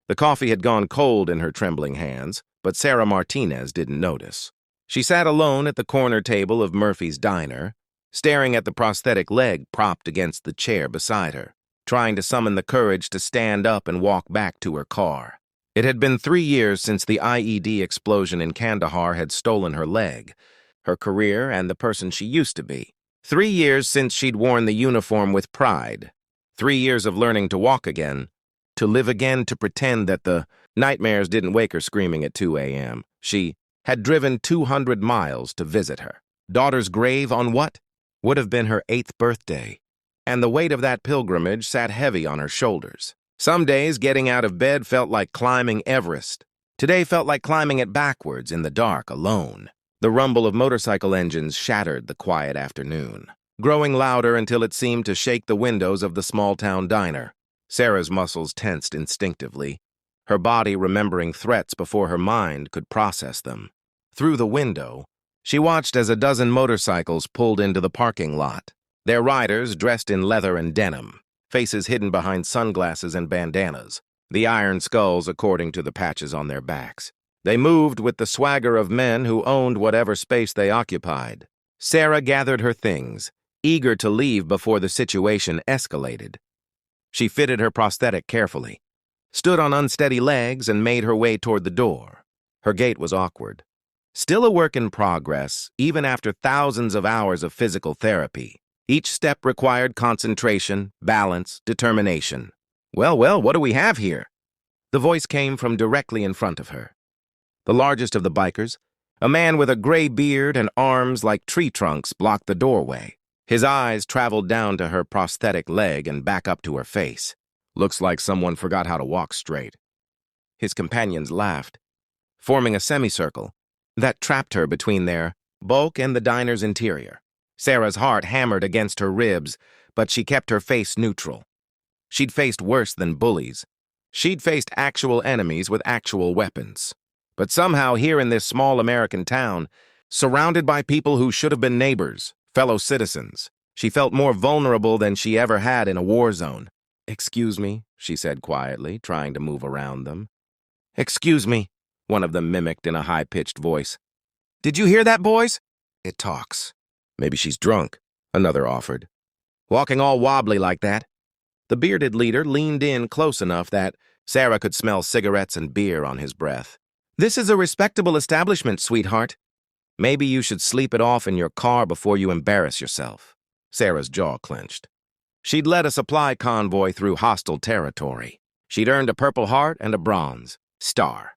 The coffee had gone cold in her trembling hands, but Sarah Martinez didn't notice. She sat alone at the corner table of Murphy's diner, staring at the prosthetic leg propped against the chair beside her, trying to summon the courage to stand up and walk back to her car. It had been 3 years since the IED explosion in Kandahar had stolen her leg, her career, and the person she used to be. 3 years since she'd worn the uniform with pride. 3 years of learning to walk again, to live again, to pretend that the nightmares didn't wake her screaming at 2 a.m. She had driven 200 miles to visit her daughter's grave on what would have been her 8th birthday, and the weight of that pilgrimage sat heavy on her shoulders. Some days getting out of bed felt like climbing Everest. Today felt like climbing it backwards in the dark, alone. The rumble of motorcycle engines shattered the quiet afternoon, growing louder until it seemed to shake the windows of the small-town diner. Sarah's muscles tensed instinctively, her body remembering threats before her mind could process them. Through the window, she watched as a dozen motorcycles pulled into the parking lot, their riders dressed in leather and denim, faces hidden behind sunglasses and bandanas, the iron skulls according to the patches on their backs. They moved with the swagger of men who owned whatever space they occupied. Sarah gathered her things, eager to leave before the situation escalated. She fitted her prosthetic carefully, stood on unsteady legs, and made her way toward the door. Her gait was awkward. Still a work in progress, even after thousands of hours of physical therapy. Each step required concentration, balance, determination. Well, what do we have here? The voice came from directly in front of her. The largest of the bikers, a man with a gray beard and arms like tree trunks, blocked the doorway. His eyes traveled down to her prosthetic leg and back up to her face. Looks like someone forgot how to walk straight. His companions laughed, forming a semicircle that trapped her between their bulk and the diner's interior. Sarah's heart hammered against her ribs, but she kept her face neutral. She'd faced worse than bullies. She'd faced actual enemies with actual weapons. But somehow here in this small American town, surrounded by people who should have been neighbors, fellow citizens, she felt more vulnerable than she ever had in a war zone. "Excuse me," she said quietly, trying to move around them. "Excuse me," one of them mimicked in a high-pitched voice. "Did you hear that, boys? It talks." "Maybe she's drunk," another offered. "Walking all wobbly like that." The bearded leader leaned in close enough that Sarah could smell cigarettes and beer on his breath. "This is a respectable establishment, sweetheart. Maybe you should sleep it off in your car before you embarrass yourself." Sarah's jaw clenched. She'd led a supply convoy through hostile territory. She'd earned a Purple Heart and a Bronze Star.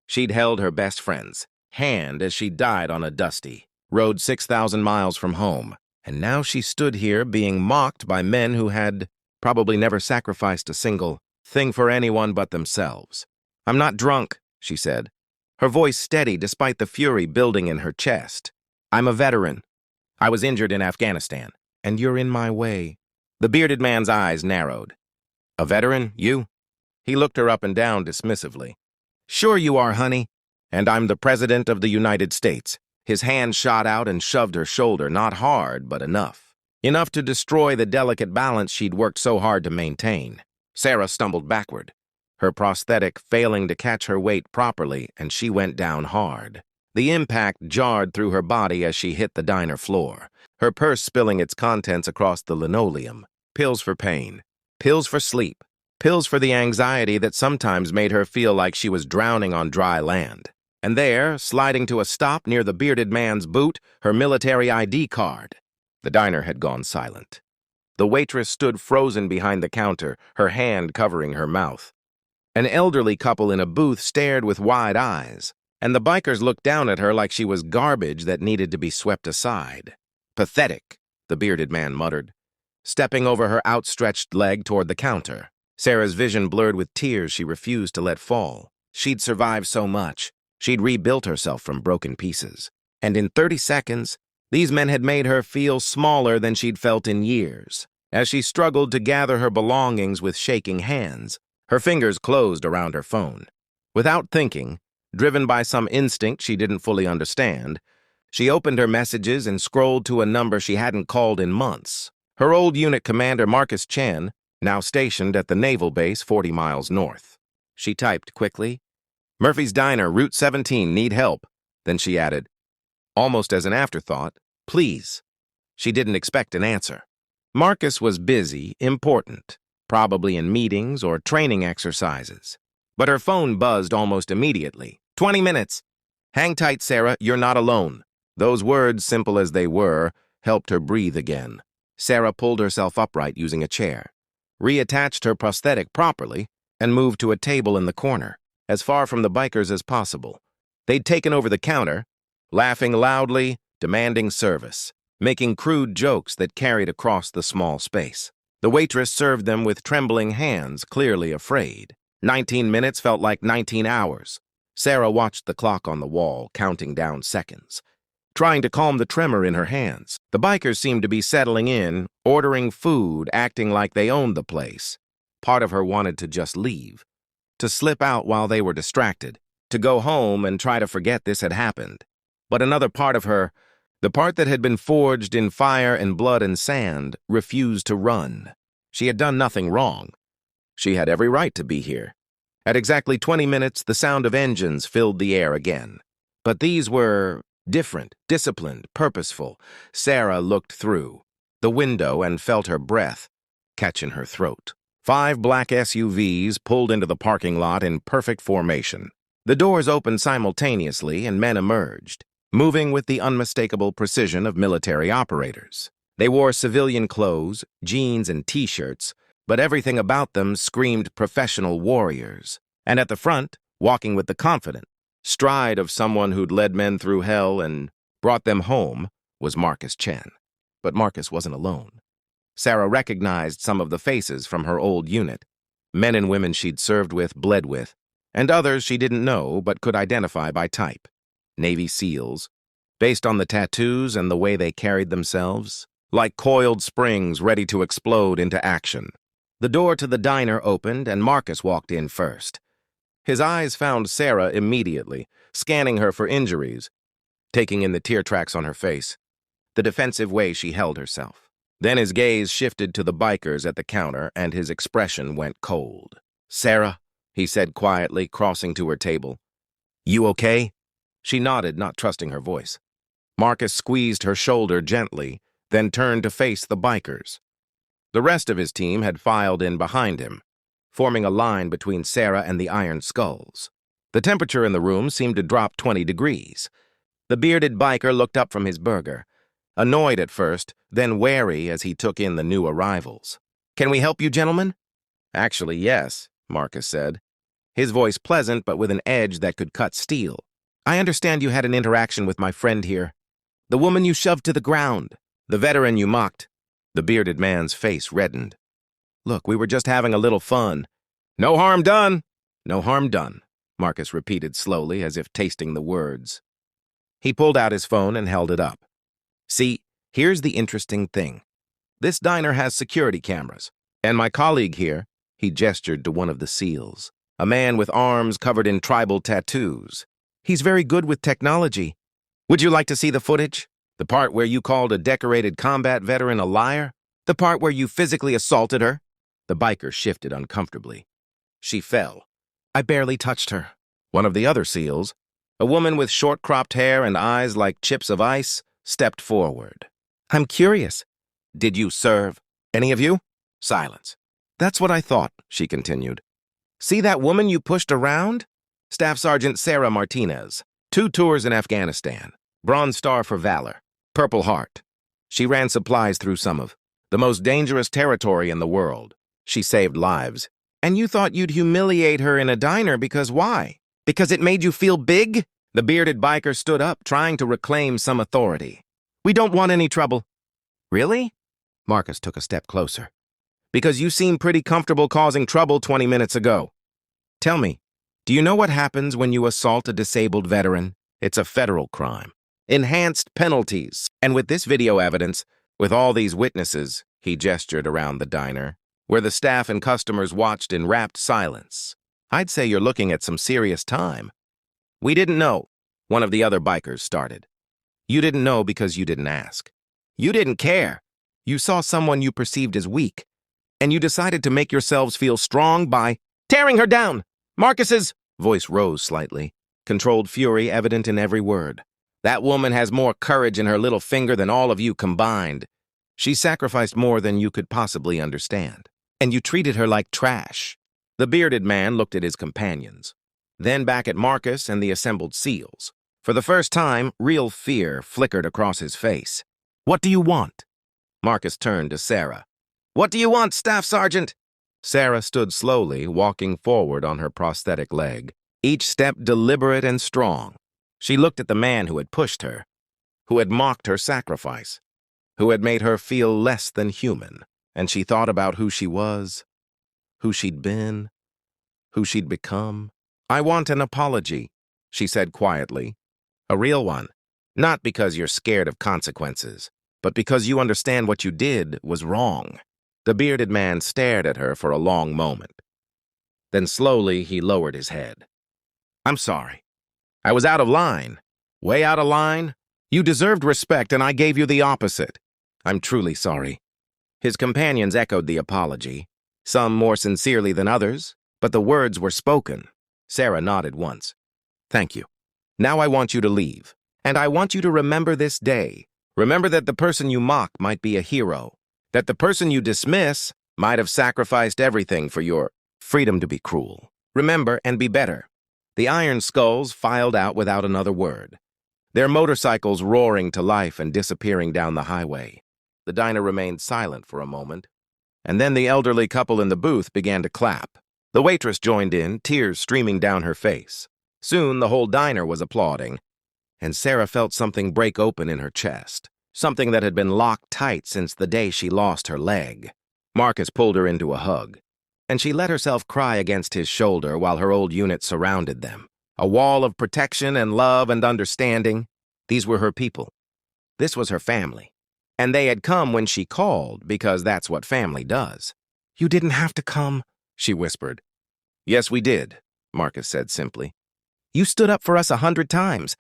She'd held her best friend's hand as she died on a dusty road 6,000 miles from home. And now she stood here being mocked by men who had probably never sacrificed a single thing for anyone but themselves. "I'm not drunk," she said, her voice steady despite the fury building in her chest. "I'm a veteran. I was injured in Afghanistan, and you're in my way." The bearded man's eyes narrowed. "A veteran, you?" He looked her up and down dismissively. "Sure you are, honey. And I'm the President of the United States." His hand shot out and shoved her shoulder, not hard, but enough. Enough to destroy the delicate balance she'd worked so hard to maintain. Sarah stumbled backward, her prosthetic failing to catch her weight properly, and she went down hard. The impact jarred through her body as she hit the diner floor, her purse spilling its contents across the linoleum. Pills for pain, pills for sleep, pills for the anxiety that sometimes made her feel like she was drowning on dry land. And there, sliding to a stop near the bearded man's boot, her military ID card. The diner had gone silent. The waitress stood frozen behind the counter, her hand covering her mouth. An elderly couple in a booth stared with wide eyes, and the bikers looked down at her like she was garbage that needed to be swept aside. "Pathetic," the bearded man muttered, stepping over her outstretched leg toward the counter. Sarah's vision blurred with tears she refused to let fall. She'd survived so much. She'd rebuilt herself from broken pieces. And in 30 seconds, these men had made her feel smaller than she'd felt in years. As she struggled to gather her belongings with shaking hands, her fingers closed around her phone. Without thinking, driven by some instinct she didn't fully understand, she opened her messages and scrolled to a number she hadn't called in months. Her old unit commander, Marcus Chen, now stationed at the naval base 40 miles north. She typed quickly. Murphy's Diner, Route 17, need help. Then she added, almost as an afterthought, please. She didn't expect an answer. Marcus was busy, important, probably in meetings or training exercises. But her phone buzzed almost immediately. 20 minutes. Hang tight, Sarah, you're not alone. Those words, simple as they were, helped her breathe again. Sarah pulled herself upright using a chair, reattached her prosthetic properly, and moved to a table in the corner, as far from the bikers as possible. They'd taken over the counter, laughing loudly, demanding service, making crude jokes that carried across the small space. The waitress served them with trembling hands, clearly afraid. 19 minutes felt like 19 hours. Sarah watched the clock on the wall, counting down seconds, trying to calm the tremor in her hands. The bikers seemed to be settling in, ordering food, acting like they owned the place. Part of her wanted to just leave, to slip out while they were distracted, to go home and try to forget this had happened. But another part of her, the part that had been forged in fire and blood and sand, refused to run. She had done nothing wrong. She had every right to be here. At exactly 20 minutes, the sound of engines filled the air again. But these were different, disciplined, purposeful. Sarah looked through the window and felt her breath catch in her throat. 5 black SUVs pulled into the parking lot in perfect formation. The doors opened simultaneously and men emerged, moving with the unmistakable precision of military operators. They wore civilian clothes, jeans and t-shirts, but everything about them screamed professional warriors. And at the front, walking with the confident stride of someone who'd led men through hell and brought them home, was Marcus Chen. But Marcus wasn't alone. Sarah recognized some of the faces from her old unit, men and women she'd served with, bled with, and others she didn't know but could identify by type. Navy SEALs, based on the tattoos and the way they carried themselves, like coiled springs ready to explode into action. The door to the diner opened and Marcus walked in first. His eyes found Sarah immediately, scanning her for injuries, taking in the tear tracks on her face, the defensive way she held herself. Then his gaze shifted to the bikers at the counter and his expression went cold. Sarah, he said quietly, crossing to her table. You okay? She nodded, not trusting her voice. Marcus squeezed her shoulder gently, then turned to face the bikers. The rest of his team had filed in behind him, forming a line between Sarah and the Iron Skulls. The temperature in the room seemed to drop 20 degrees. The bearded biker looked up from his burger, annoyed at first, then wary as he took in the new arrivals. Can we help you, gentlemen? Actually, yes, Marcus said, his voice pleasant but with an edge that could cut steel. I understand you had an interaction with my friend here. The woman you shoved to the ground, the veteran you mocked. The bearded man's face reddened. Look, we were just having a little fun. No harm done. No harm done, Marcus repeated slowly as if tasting the words. He pulled out his phone and held it up. See, here's the interesting thing. This diner has security cameras, and my colleague here, he gestured to one of the SEALs, a man with arms covered in tribal tattoos. He's very good with technology. Would you like to see the footage? The part where you called a decorated combat veteran a liar? The part where you physically assaulted her? The biker shifted uncomfortably. She fell. I barely touched her. One of the other SEALs, a woman with short-cropped hair and eyes like chips of ice, stepped forward. I'm curious. Did you serve? Any of you? Silence. That's what I thought, she continued. See that woman you pushed around? Staff Sergeant Sarah Martinez. 2 tours in Afghanistan. Bronze Star for Valor. Purple Heart. She ran supplies through some of the most dangerous territory in the world. She saved lives. And you thought you'd humiliate her in a diner because why? Because it made you feel big? The bearded biker stood up, trying to reclaim some authority. We don't want any trouble. Really? Marcus took a step closer. Because you seemed pretty comfortable causing trouble 20 minutes ago. Tell me, do you know what happens when you assault a disabled veteran? It's a federal crime. Enhanced penalties. And with this video evidence, with all these witnesses, he gestured around the diner, where the staff and customers watched in rapt silence. I'd say you're looking at some serious time. We didn't know, one of the other bikers started. You didn't know because you didn't ask. You didn't care. You saw someone you perceived as weak, and you decided to make yourselves feel strong by tearing her down. Marcus's voice rose slightly, controlled fury evident in every word. That woman has more courage in her little finger than all of you combined. She sacrificed more than you could possibly understand. And you treated her like trash. The bearded man looked at his companions, then back at Marcus and the assembled SEALs. For the first time, real fear flickered across his face. What do you want? Marcus turned to Sarah. What do you want, Staff Sergeant? Sarah stood slowly, walking forward on her prosthetic leg, each step deliberate and strong. She looked at the man who had pushed her, who had mocked her sacrifice, who had made her feel less than human, and she thought about who she was, who she'd been, who she'd become. I want an apology, she said quietly. A real one. Not because you're scared of consequences, but because you understand what you did was wrong. The bearded man stared at her for a long moment. Then slowly he lowered his head. I'm sorry. I was out of line. Way out of line. You deserved respect and I gave you the opposite. I'm truly sorry. His companions echoed the apology, some more sincerely than others, but the words were spoken. Sarah nodded once. Thank you. Now I want you to leave, and I want you to remember this day. Remember that the person you mock might be a hero, that the person you dismiss might have sacrificed everything for your freedom to be cruel. Remember and be better. The Iron Skulls filed out without another word, their motorcycles roaring to life and disappearing down the highway. The diner remained silent for a moment, and then the elderly couple in the booth began to clap. The waitress joined in, tears streaming down her face. Soon the whole diner was applauding, and Sarah felt something break open in her chest, something that had been locked tight since the day she lost her leg. Marcus pulled her into a hug, and she let herself cry against his shoulder while her old unit surrounded them. A wall of protection and love and understanding. These were her people. This was her family. And they had come when she called, because that's what family does. You didn't have to come, she whispered. Yes, we did, Marcus said simply. You stood up for us 100 times.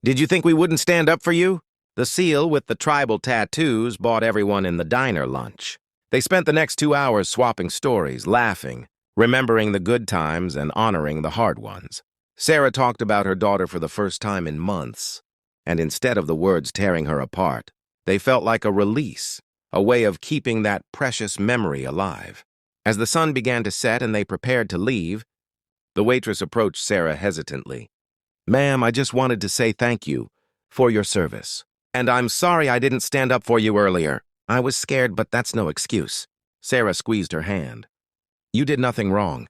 Did you think we wouldn't stand up for you? The SEAL with the tribal tattoos bought everyone in the diner lunch. They spent the next 2 hours swapping stories, laughing, remembering the good times and honoring the hard ones. Sarah talked about her daughter for the first time in months, and instead of the words tearing her apart, they felt like a release, a way of keeping that precious memory alive. As the sun began to set and they prepared to leave, the waitress approached Sarah hesitantly. Ma'am, I just wanted to say thank you for your service. And I'm sorry I didn't stand up for you earlier. I was scared, but that's no excuse. Sarah squeezed her hand. You did nothing wrong.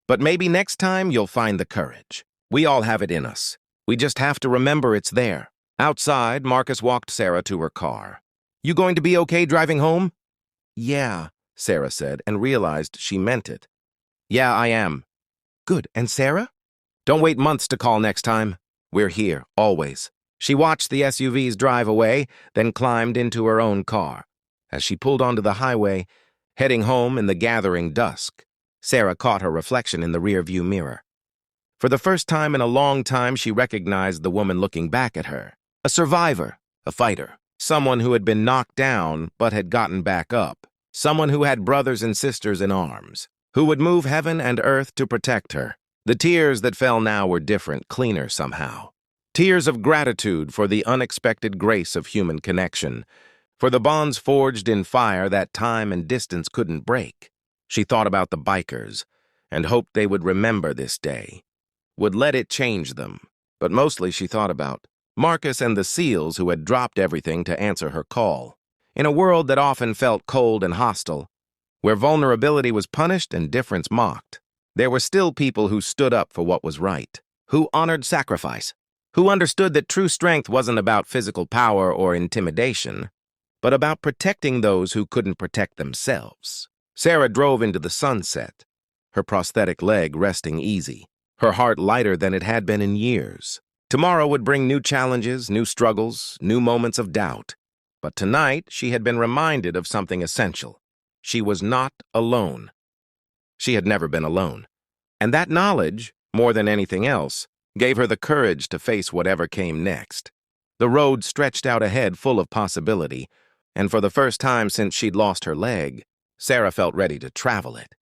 But maybe next time you'll find the courage. We all have it in us. We just have to remember it's there. Outside, Marcus walked Sarah to her car. You going to be okay driving home? Yeah, Sarah said, and realized she meant it. Yeah, I am. Good. And Sarah? Don't wait months to call next time. We're here, always. She watched the SUVs drive away, then climbed into her own car. As she pulled onto the highway, heading home in the gathering dusk, Sarah caught her reflection in the rearview mirror. For the first time in a long time, she recognized the woman looking back at her. A survivor, a fighter, someone who had been knocked down but had gotten back up, someone who had brothers and sisters in arms, who would move heaven and earth to protect her. The tears that fell now were different, cleaner somehow. Tears of gratitude for the unexpected grace of human connection, for the bonds forged in fire that time and distance couldn't break. She thought about the bikers and hoped they would remember this day, would let it change them. But mostly she thought about Marcus and the SEALs who had dropped everything to answer her call. In a world that often felt cold and hostile, where vulnerability was punished and difference mocked, there were still people who stood up for what was right, who honored sacrifice, who understood that true strength wasn't about physical power or intimidation, but about protecting those who couldn't protect themselves. Sarah drove into the sunset, her prosthetic leg resting easy, her heart lighter than it had been in years. Tomorrow would bring new challenges, new struggles, new moments of doubt. But tonight, she had been reminded of something essential. She was not alone. She had never been alone. And that knowledge, more than anything else, gave her the courage to face whatever came next. The road stretched out ahead full of possibility, and for the first time since she'd lost her leg, Sarah felt ready to travel it.